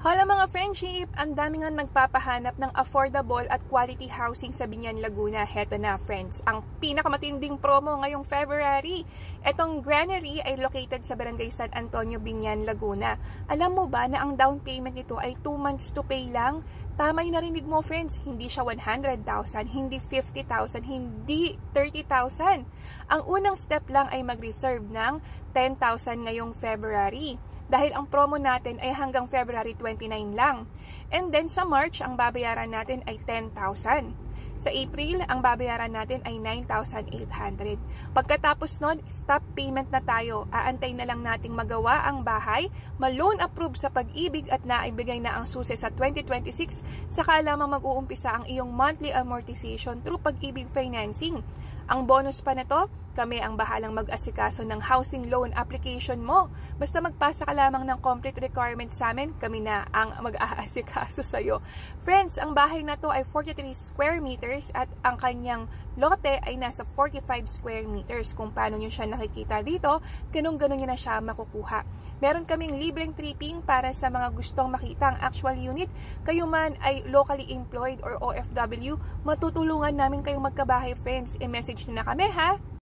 Hala mga friendship, ang dami nga nagpapahanap ng affordable at quality housing sa Biñan, Laguna. Heto na friends, ang pinakamatinding promo ngayong February. Etong granary ay located sa Barangay San Antonio, Biñan, Laguna. Alam mo ba na ang down payment nito ay 2 months to pay lang? Tama yung narinig mo friends, hindi siya 100,000, hindi 50,000, hindi 30,000. Ang unang step lang ay mag-reserve ng 10,000 ngayong February. Dahil ang promo natin ay hanggang February 29 lang. And then sa March, ang babayaran natin ay 10,000. Sa April, ang babayaran natin ay 9,800. Pagkatapos nun, stop payment na tayo. Aantay na lang nating magawa ang bahay, ma-loan approve sa Pag-ibig at naibigay na ang susi sa 2026, saka lamang mag-uumpisa ang iyong monthly amortization through Pag-ibig financing. Ang bonus pa na to, kami ang bahalang mag-asikaso ng housing loan application mo. Basta magpasa ka lamang ng complete requirements sa amin, kami na ang mag-aasikaso sa'yo. Friends, ang bahay na to ay 43 square meters at ang kanyang lote ay nasa 45 square meters. Kung paano nyo siya nakikita dito, ganun-ganun nyo na siya makukuha. Meron kaming libreng tripping para sa mga gustong makita ang actual unit. Kayo man ay locally employed or OFW, matutulungan namin kayong magkabahay friends. I-message nyo na kami ha!